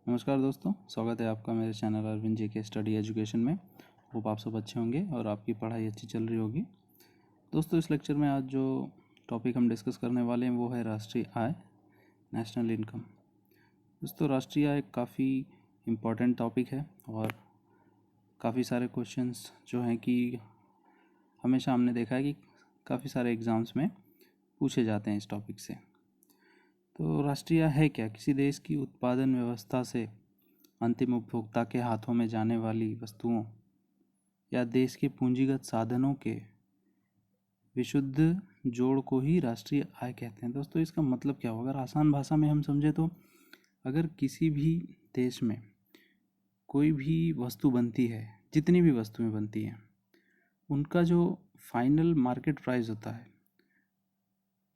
नमस्कार दोस्तों, स्वागत है आपका मेरे चैनल अरविंद जी के स्टडी एजुकेशन में। होप आप सब अच्छे होंगे और आपकी पढ़ाई अच्छी चल रही होगी। दोस्तों, इस लेक्चर में आज जो टॉपिक हम डिस्कस करने वाले हैं वो है राष्ट्रीय आय, नेशनल इनकम। दोस्तों, राष्ट्रीय आय काफ़ी इम्पॉर्टेंट टॉपिक है और काफ़ी सारे क्वेश्चंस जो हैं कि हमेशा हमने देखा है कि काफ़ी सारे एग्ज़ाम्स में पूछे जाते हैं इस टॉपिक से। तो राष्ट्रीय आय है क्या? किसी देश की उत्पादन व्यवस्था से अंतिम उपभोक्ता के हाथों में जाने वाली वस्तुओं या देश के पूंजीगत साधनों के विशुद्ध जोड़ को ही राष्ट्रीय आय कहते हैं। दोस्तों, इसका मतलब क्या होगा? अगर आसान भाषा में हम समझे तो अगर किसी भी देश में कोई भी वस्तु बनती है, जितनी भी वस्तुएं बनती हैं, उनका जो फाइनल मार्केट प्राइस होता है,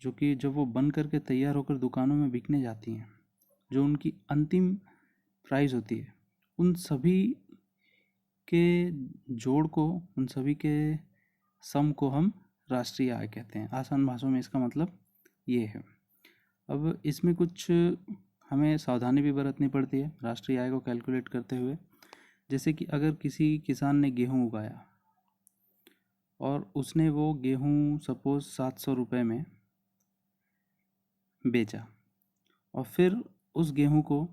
जो कि जब वो बन करके तैयार होकर दुकानों में बिकने जाती हैं, जो उनकी अंतिम प्राइस होती है, उन सभी के जोड़ को, उन सभी के सम को हम राष्ट्रीय आय कहते हैं। आसान भाषा में इसका मतलब ये है। अब इसमें कुछ हमें सावधानी भी बरतनी पड़ती है राष्ट्रीय आय को कैलकुलेट करते हुए। जैसे कि अगर किसी किसान ने गेहूँ उगाया और उसने वो गेहूँ सपोज 700 रुपये में बेचा और फिर उस गेहूँ को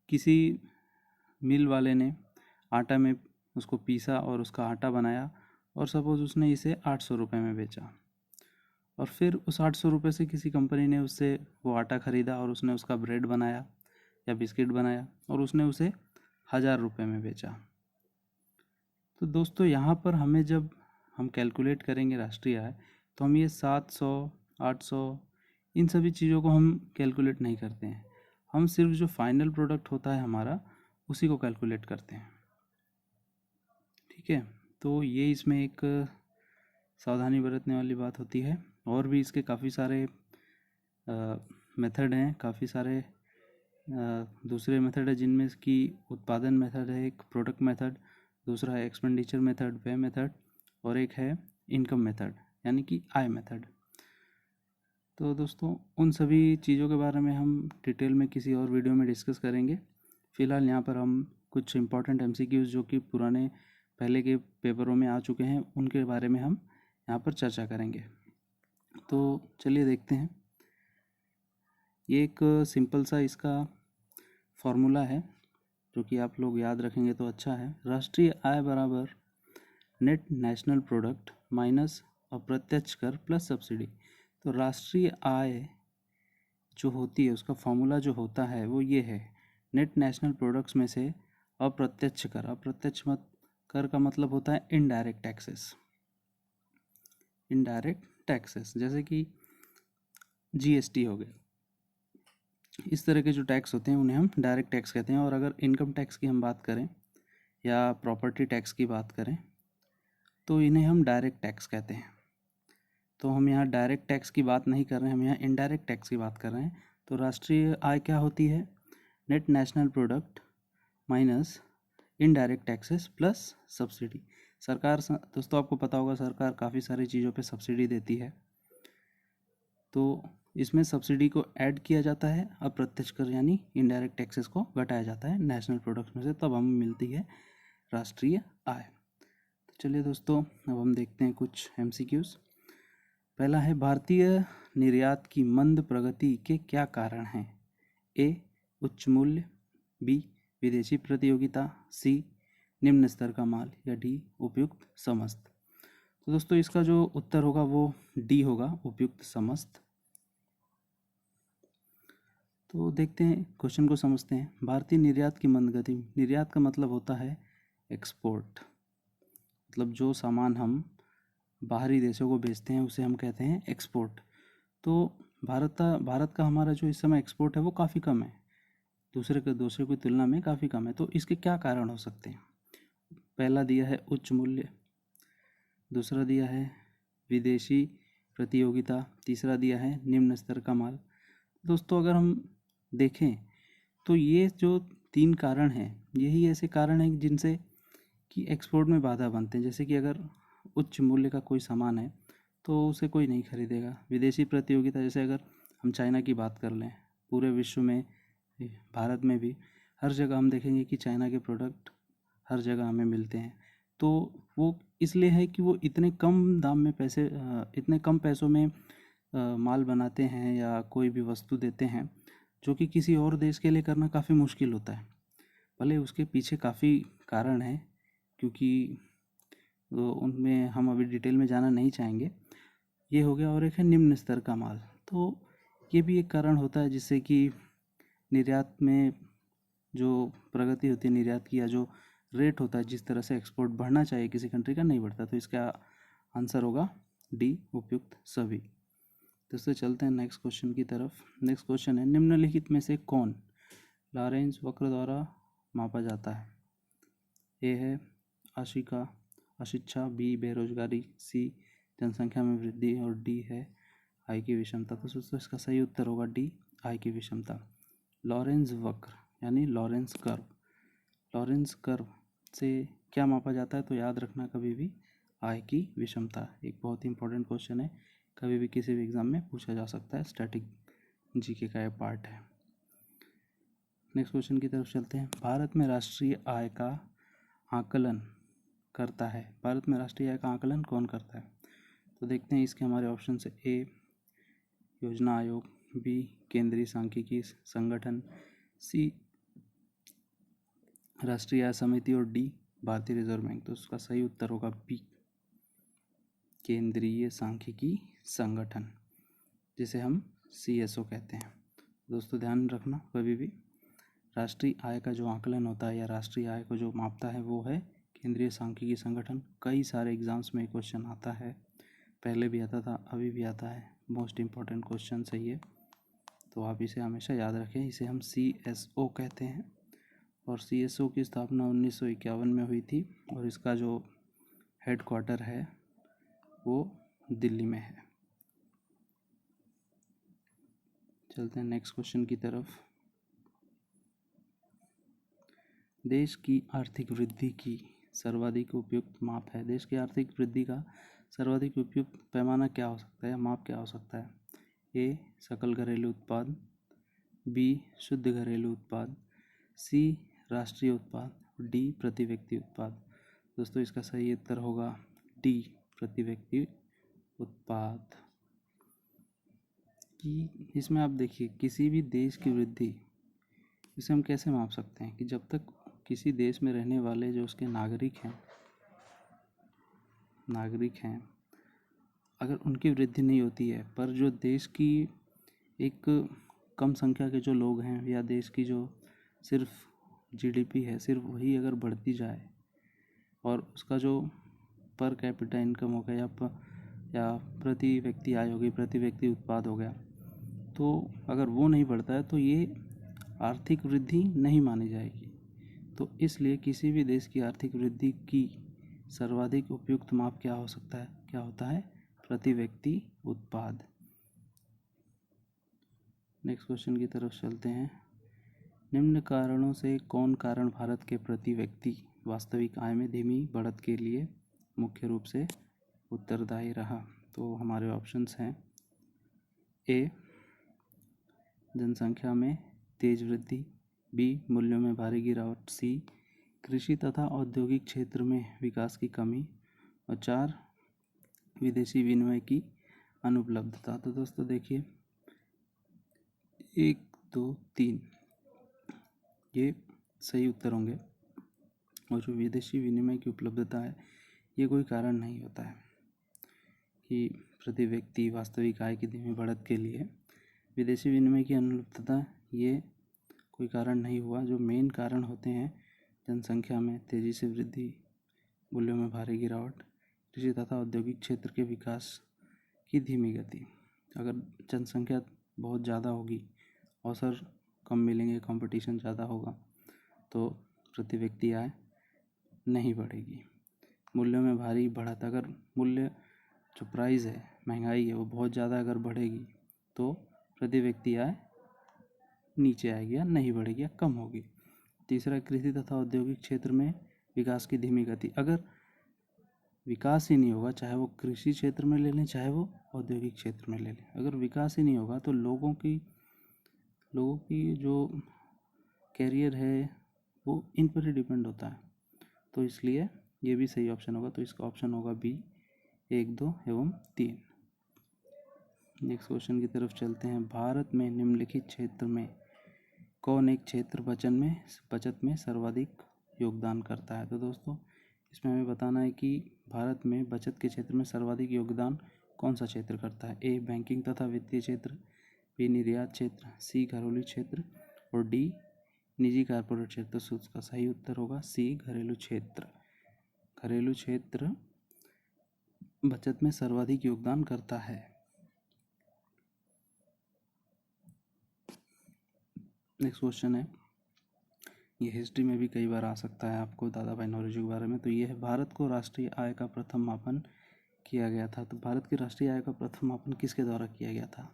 किसी मिल वाले ने आटा में उसको पीसा और उसका आटा बनाया और सपोज़ उसने इसे 800 रुपये में बेचा और फिर उस 800 रुपये से किसी कंपनी ने उससे वो आटा ख़रीदा और उसने उसका ब्रेड बनाया या बिस्किट बनाया और उसने उसे 1000 रुपये में बेचा। तो दोस्तों, यहाँ पर हमें जब हम कैलकुलेट करेंगे राष्ट्रीय आय तो हम ये 700, 800 इन सभी चीज़ों को हम कैलकुलेट नहीं करते हैं। हम सिर्फ जो फाइनल प्रोडक्ट होता है हमारा, उसी को कैलकुलेट करते हैं। ठीक है, तो ये इसमें एक सावधानी बरतने वाली बात होती है। और भी इसके काफ़ी सारे मेथड हैं, काफ़ी सारे दूसरे मेथड है, जिनमें की उत्पादन मेथड है, एक प्रोडक्ट मेथड, दूसरा है एक्सपेंडिचर मेथड, व्यय मेथड, और एक है इनकम मेथड यानी कि आय मेथड। तो दोस्तों, उन सभी चीज़ों के बारे में हम डिटेल में किसी और वीडियो में डिस्कस करेंगे। फ़िलहाल यहाँ पर हम कुछ इम्पॉर्टेंट एमसीक्यूज़ जो कि पुराने पहले के पेपरों में आ चुके हैं, उनके बारे में हम यहाँ पर चर्चा करेंगे। तो चलिए देखते हैं। ये एक सिंपल सा इसका फॉर्मूला है जो कि आप लोग याद रखेंगे तो अच्छा है। राष्ट्रीय आय बराबर नेट नेशनल प्रोडक्ट माइनस अप्रत्यक्ष कर प्लस सब्सिडी। तो राष्ट्रीय आय जो होती है उसका फॉर्मूला जो होता है वो ये है, नेट नेशनल प्रोडक्ट्स में से अप्रत्यक्ष कर। अप्रत्यक्ष कर का मतलब होता है इनडायरेक्ट टैक्सेस। इनडायरेक्ट टैक्सेस जैसे कि जीएसटी हो गए, इस तरह के जो टैक्स होते हैं उन्हें हम डायरेक्ट टैक्स कहते हैं। और अगर इनकम टैक्स की हम बात करें या प्रॉपर्टी टैक्स की बात करें तो इन्हें हम डायरेक्ट टैक्स कहते हैं। तो हम यहाँ डायरेक्ट टैक्स की बात नहीं कर रहे हैं, हम यहाँ इनडायरेक्ट टैक्स की बात कर रहे हैं। तो राष्ट्रीय आय क्या होती है? Net national product minus indirect taxes plus subsidy. सरकार, दोस्तों आपको पता होगा, सरकार काफ़ी सारी चीज़ों पे सब्सिडी देती है, तो इसमें सब्सिडी को ऐड किया जाता है, अप्रत्यक्ष कर यानी इनडायरेक्ट टैक्सेस को घटाया जाता है नेशनल प्रोडक्ट्स में से, तब हमें मिलती है राष्ट्रीय आय। तो चलिए दोस्तों, अब हम देखते हैं कुछ एमसीक्यूज़। पहला है, भारतीय निर्यात की मंद प्रगति के क्या कारण हैं? ए, उच्च मूल्य, बी, विदेशी प्रतियोगिता, सी, निम्न स्तर का माल, या डी, उपयुक्त समस्त। तो दोस्तों, इसका जो उत्तर होगा वो डी होगा, उपयुक्त समस्त। तो देखते हैं, क्वेश्चन को समझते हैं। भारतीय निर्यात की मंद गति। निर्यात का मतलब होता है एक्सपोर्ट, मतलब जो सामान हम बाहरी देशों को बेचते हैं उसे हम कहते हैं एक्सपोर्ट। तो भारत का हमारा जो इस समय एक्सपोर्ट है वो काफ़ी कम है, दूसरे की तुलना में काफ़ी कम है। तो इसके क्या कारण हो सकते हैं? पहला दिया है उच्च मूल्य, दूसरा दिया है विदेशी प्रतियोगिता, तीसरा दिया है निम्न स्तर का माल। दोस्तों, अगर हम देखें तो ये जो 3 कारण हैं, यही ऐसे कारण हैं जिनसे कि एक्सपोर्ट में बाधा बनते हैं। जैसे कि अगर उच्च मूल्य का कोई सामान है तो उसे कोई नहीं खरीदेगा। विदेशी प्रतियोगिता, जैसे अगर हम चाइना की बात कर लें, पूरे विश्व में भारत में भी हर जगह हम देखेंगे कि चाइना के प्रोडक्ट हर जगह हमें मिलते हैं। तो वो इसलिए है कि वो इतने कम दाम में इतने कम पैसों में माल बनाते हैं या कोई भी वस्तु देते हैं जो कि किसी और देश के लिए करना काफ़ी मुश्किल होता है। भले उसके पीछे काफ़ी कारण है, क्योंकि उनमें हम अभी डिटेल में जाना नहीं चाहेंगे। ये हो गया। और एक है निम्न स्तर का माल, तो ये भी एक कारण होता है जिससे कि निर्यात में जो प्रगति होती है, निर्यात की या जो रेट होता है, जिस तरह से एक्सपोर्ट बढ़ना चाहिए किसी कंट्री का, नहीं बढ़ता। तो इसका आंसर होगा डी, उपयुक्त सभी। दोस्तों चलते हैं नेक्स्ट क्वेश्चन की तरफ। नेक्स्ट क्वेश्चन है, निम्नलिखित में से कौन लॉरेंज वक्र द्वारा मापा जाता है? ए है अशिक्षा, बी बेरोजगारी, सी जनसंख्या में वृद्धि और डी है आय की विषमता। तो दोस्तों इसका सही उत्तर होगा डी, आय की विषमता। लॉरेंज वक्र यानी लॉरेंस कर्व, लॉरेंस कर्व से क्या मापा जाता है? तो याद रखना कभी भी आय की विषमता। एक बहुत ही इंपॉर्टेंट क्वेश्चन है, कभी भी किसी भी एग्जाम में पूछा जा सकता है, स्टैटिक जीके का एक पार्ट है। नेक्स्ट क्वेश्चन की तरफ चलते हैं। भारत में राष्ट्रीय आय का आकलन करता है, भारत में राष्ट्रीय आय का आकलन कौन करता है? तो देखते हैं इसके हमारे ऑप्शन से, ए योजना आयोग, बी केंद्रीय सांख्यिकी संगठन, सी राष्ट्रीय आय समिति और डी भारतीय रिजर्व बैंक। तो उसका सही उत्तर होगा बी, केंद्रीय सांख्यिकी संगठन, जिसे हम CSO कहते हैं। दोस्तों ध्यान रखना, कभी भी राष्ट्रीय आय का जो आकलन होता है या राष्ट्रीय आय को जो मापता है वो है केंद्रीय सांख्यिकी संगठन। कई सारे एग्जाम्स में क्वेश्चन आता है, पहले भी आता था, अभी भी आता है। मोस्ट इम्पॉर्टेंट क्वेश्चन है ये, तो आप इसे हमेशा याद रखें। इसे हम CSO कहते हैं और CSO की स्थापना 1951 में हुई थी और इसका जो हेड क्वार्टर है वो दिल्ली में है। चलते हैं नेक्स्ट क्वेश्चन की तरफ। देश की आर्थिक वृद्धि की सर्वाधिक उपयुक्त माप है, देश की आर्थिक वृद्धि का सर्वाधिक उपयुक्त पैमाना क्या हो सकता है, माप क्या हो सकता है? ए सकल घरेलू उत्पाद, बी शुद्ध घरेलू उत्पाद, सी राष्ट्रीय उत्पाद, डी प्रति व्यक्ति उत्पाद। दोस्तों इसका सही उत्तर होगा डी प्रति व्यक्ति उत्पाद। कि इसमें आप देखिए, किसी भी देश की वृद्धि इसे हम कैसे माप सकते हैं कि जब तक किसी देश में रहने वाले जो उसके नागरिक हैं अगर उनकी वृद्धि नहीं होती है, पर जो देश की एक कम संख्या के जो लोग हैं या देश की जो सिर्फ GDP है, सिर्फ वही अगर बढ़ती जाए और उसका जो पर कैपिटा इनकम हो गया या प्रति व्यक्ति आय होगी, प्रति व्यक्ति उत्पाद हो गया, तो अगर वो नहीं बढ़ता है तो ये आर्थिक वृद्धि नहीं मानी जाएगी। तो इसलिए किसी भी देश की आर्थिक वृद्धि की सर्वाधिक उपयुक्त माप क्या हो सकता है, क्या होता है? प्रति व्यक्ति उत्पाद। नेक्स्ट क्वेश्चन की तरफ चलते हैं। निम्न कारणों से कौन कारण भारत के प्रति व्यक्ति वास्तविक आय में धीमी बढ़त के लिए मुख्य रूप से उत्तरदायी रहा? तो हमारे ऑप्शंस हैं, ए जनसंख्या में तेज वृद्धि, बी मूल्यों में भारी गिरावट, सी कृषि तथा औद्योगिक क्षेत्र में विकास की कमी और 4 विदेशी विनिमय की अनुपलब्धता। तो दोस्तों देखिए 1, 2, 3 ये सही उत्तर होंगे और जो विदेशी विनिमय की उपलब्धता है ये कोई कारण नहीं होता है कि प्रति व्यक्ति वास्तविक आय की धीमी बढ़त के लिए विदेशी विनिमय की अनुपलब्धता ये कोई कारण नहीं हुआ। जो मेन कारण होते हैं जनसंख्या में तेज़ी से वृद्धि, मूल्यों में भारी गिरावट, कृषि तथा औद्योगिक क्षेत्र के विकास की धीमी गति। अगर जनसंख्या बहुत ज़्यादा होगी, अवसर कम मिलेंगे, कंपटीशन ज़्यादा होगा, तो प्रति व्यक्ति आय नहीं बढ़ेगी। मूल्यों में भारी बढ़त, अगर मूल्य जो प्राइस है, महंगाई है, वो बहुत ज़्यादा अगर बढ़ेगी तो प्रति व्यक्ति आय नीचे आएगी या नहीं बढ़ेगी या कम होगी। तीसरा, कृषि तथा औद्योगिक क्षेत्र में विकास की धीमी गति। अगर विकास ही नहीं होगा, चाहे वो कृषि क्षेत्र में ले लें चाहे वो औद्योगिक क्षेत्र में ले लें, अगर विकास ही नहीं होगा तो लोगों की जो कैरियर है वो इन पर ही डिपेंड होता है, तो इसलिए ये भी सही ऑप्शन होगा। तो इसका ऑप्शन होगा बी 1, 2 एवं 3। नेक्स्ट क्वेश्चन की तरफ चलते हैं। भारत में निम्नलिखित क्षेत्र में कौन एक क्षेत्र बचत में सर्वाधिक योगदान करता है? तो दोस्तों इसमें हमें बताना है कि भारत में बचत के क्षेत्र में सर्वाधिक योगदान कौन सा क्षेत्र करता है। ए बैंकिंग तथा वित्तीय क्षेत्र, बी निर्यात क्षेत्र, सी घरेलू क्षेत्र और डी निजी कारपोरेट क्षेत्र। तो उसका सही उत्तर होगा सी घरेलू क्षेत्र। घरेलू क्षेत्र बचत में सर्वाधिक योगदान करता है। नेक्स्ट क्वेश्चन है, ये हिस्ट्री में भी कई बार आ सकता है आपको दादा भाई नौरोजी के बारे में। तो ये है, भारत को राष्ट्रीय आय का प्रथम मापन किया गया था। तो भारत की राष्ट्रीय आय का प्रथम मापन किसके द्वारा किया गया था?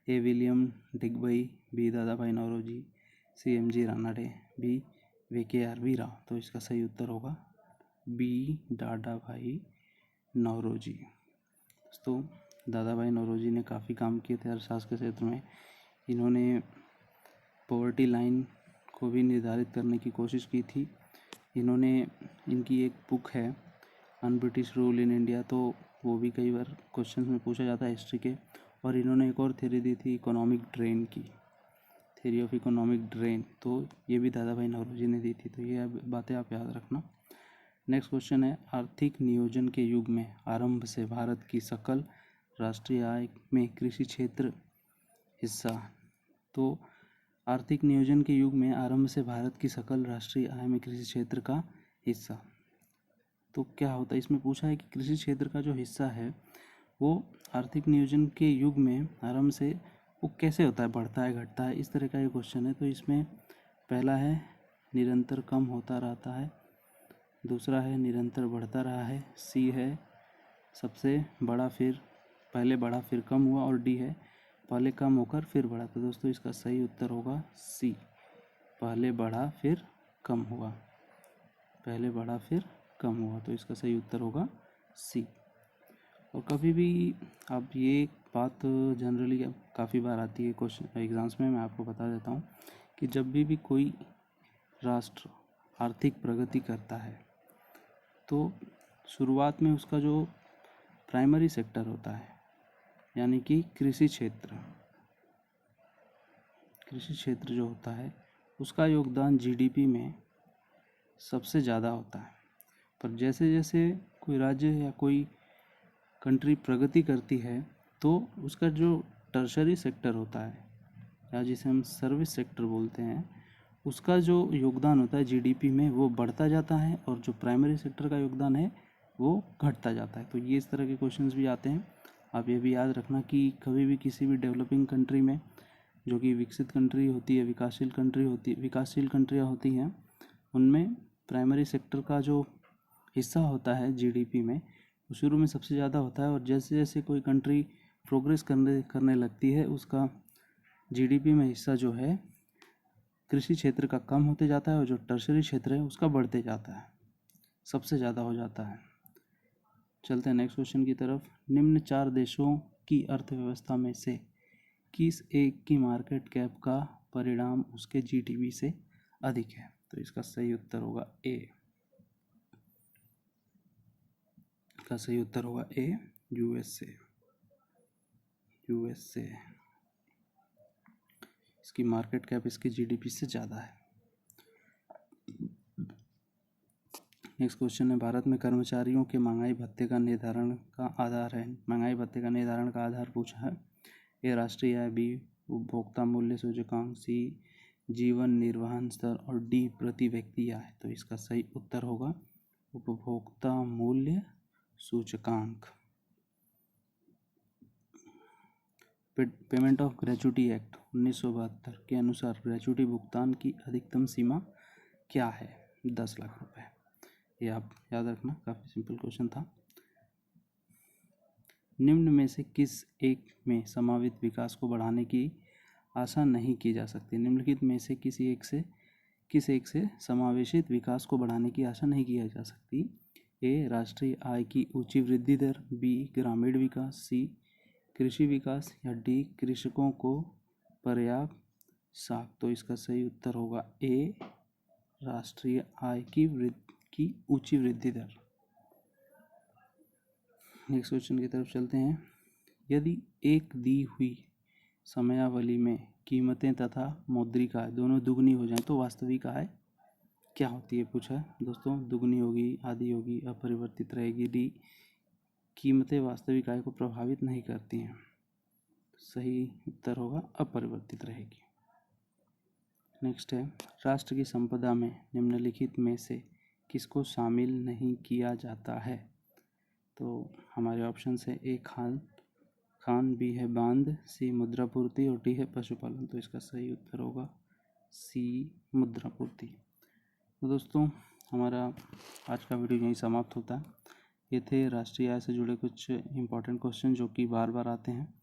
ए विलियम डिगबई, बी दादा भाई नौरोजी, सी एम.जी. रानाडे, बी वी.के.आर.बी. राव। तो इसका सही उत्तर होगा बी दादा भाई नौरोजी। तो दादा भाई नौरोजी ने काफ़ी काम किए थे अर्थशास्त्र के क्षेत्र में। इन्होंने पॉवर्टी लाइन को भी निर्धारित करने की कोशिश की थी। इनकी एक बुक है un British rule in India, तो वो भी कई बार क्वेश्चन में पूछा जाता है हिस्ट्री के। और इन्होंने एक और थ्योरी दी थी इकोनॉमिक ड्रेन की, थ्योरी ऑफ इकोनॉमिक ड्रेन, तो ये भी दादा भाई नौरोजी ने दी थी। तो ये बातें आप याद रखना। नेक्स्ट क्वेश्चन है, आर्थिक नियोजन के युग में आरंभ से भारत की सकल राष्ट्रीय आय में कृषि क्षेत्र हिस्सा। तो आर्थिक नियोजन के युग में आरंभ से भारत की सकल राष्ट्रीय आय में कृषि क्षेत्र का हिस्सा। तो क्या होता है, इसमें पूछा है कि कृषि क्षेत्र का जो हिस्सा है वो आर्थिक नियोजन के युग में आरंभ से वो कैसे होता है, बढ़ता है घटता है, इस तरह का ये क्वेश्चन है। तो इसमें पहला है निरंतर कम होता रहता है, दूसरा है निरंतर बढ़ता रहा है, सी है सबसे बड़ा फिर पहले बढ़ा फिर कम हुआ, और डी है पहले कम होकर फिर बढ़ा। तो दोस्तों इसका सही उत्तर होगा सी, पहले बढ़ा फिर कम हुआ, पहले बढ़ा फिर कम हुआ। तो इसका सही उत्तर होगा सी। और कभी भी आप ये बात जनरली काफ़ी बार आती है क्वेश्चन एग्ज़ाम्स में, मैं आपको बता देता हूँ कि जब भी कोई राष्ट्र आर्थिक प्रगति करता है तो शुरुआत में उसका जो प्राइमरी सेक्टर होता है यानी कि कृषि क्षेत्र जो होता है उसका योगदान जीडीपी में सबसे ज़्यादा होता है। पर जैसे जैसे कोई राज्य या कोई कंट्री प्रगति करती है तो उसका जो टर्शरी सेक्टर होता है या जिसे हम सर्विस सेक्टर बोलते हैं, उसका जो योगदान होता है जीडीपी में वो बढ़ता जाता है और जो प्राइमरी सेक्टर का योगदान है वो घटता जाता है। तो ये इस तरह के क्वेश्चंस भी आते हैं। आप ये भी याद रखना कि कभी भी किसी भी डेवलपिंग कंट्री में, जो कि विकसित कंट्री होती है, विकासशील कंट्रियाँ होती हैं, उनमें प्राइमरी सेक्टर का जो हिस्सा होता है जीडीपी में वो शुरू में सबसे ज़्यादा होता है, और जैसे जैसे कोई कंट्री प्रोग्रेस करने लगती है उसका जीडीपी में हिस्सा जो है कृषि क्षेत्र का कम होते जाता है और जो टर्शरी क्षेत्र है उसका बढ़ते जाता है, सबसे ज़्यादा हो जाता है। चलते हैं नेक्स्ट क्वेश्चन की तरफ। निम्न 4 देशों की अर्थव्यवस्था में से किस एक की मार्केट कैप का परिणाम उसके जीडीपी से अधिक है? तो इसका सही उत्तर होगा ए। इसका सही उत्तर होगा ए, यूएसए। इसकी मार्केट कैप इसकी जीडीपी से ज़्यादा है। नेक्स्ट क्वेश्चन है, भारत में कर्मचारियों के महंगाई भत्ते का निर्धारण का आधार है। महंगाई भत्ते का निर्धारण का आधार पूछा है। ए राष्ट्रीय आय, बी उपभोक्ता मूल्य सूचकांक, सी जीवन निर्वहन स्तर और डी प्रति व्यक्ति आय। तो इसका सही उत्तर होगा उपभोक्ता मूल्य सूचकांक। पेमेंट ऑफ ग्रेच्युटी एक्ट 1972 के अनुसार ग्रेच्युटी भुगतान की अधिकतम सीमा क्या है? 10 लाख रुपए। ये आप याद रखना, काफ़ी सिंपल क्वेश्चन था। निम्न में से किस एक में समावित विकास को बढ़ाने की आशा नहीं की जा सकती? निम्नलिखित में से किस एक से समावेशित विकास को बढ़ाने की आशा नहीं की जा सकती? ए राष्ट्रीय आय की ऊंची वृद्धि दर, बी ग्रामीण विकास, सी कृषि विकास या डी कृषकों को पर्याप्त साख। तो इसका सही उत्तर होगा ए, राष्ट्रीय आय की ऊंची वृद्धि दर। नेक्स्ट क्वेश्चन की तरफ चलते हैं। यदि एक दी हुई समयावधि में कीमतें तथा मौद्रिक आय दोनों दुगनी हो जाएं तो वास्तविक आय क्या होती है, पूछा है दोस्तों। दुगनी होगी, आधी होगी, अपरिवर्तित रहेगी। डी, कीमतें वास्तविक आय को प्रभावित नहीं करती हैं। सही उत्तर होगा अपरिवर्तित रहेगी। नेक्स्ट है, राष्ट्र की संपदा में निम्नलिखित में से किसको शामिल नहीं किया जाता है। तो हमारे ऑप्शन है ए खान, बी है बांध, सी मुद्रापूर्ति और डी है पशुपालन। तो इसका सही उत्तर होगा सी, मुद्रापूर्ति। तो दोस्तों हमारा आज का वीडियो यहीं समाप्त होता है। ये थे राष्ट्रीय आय से जुड़े कुछ इम्पोर्टेंट क्वेश्चन जो कि बार बार आते हैं।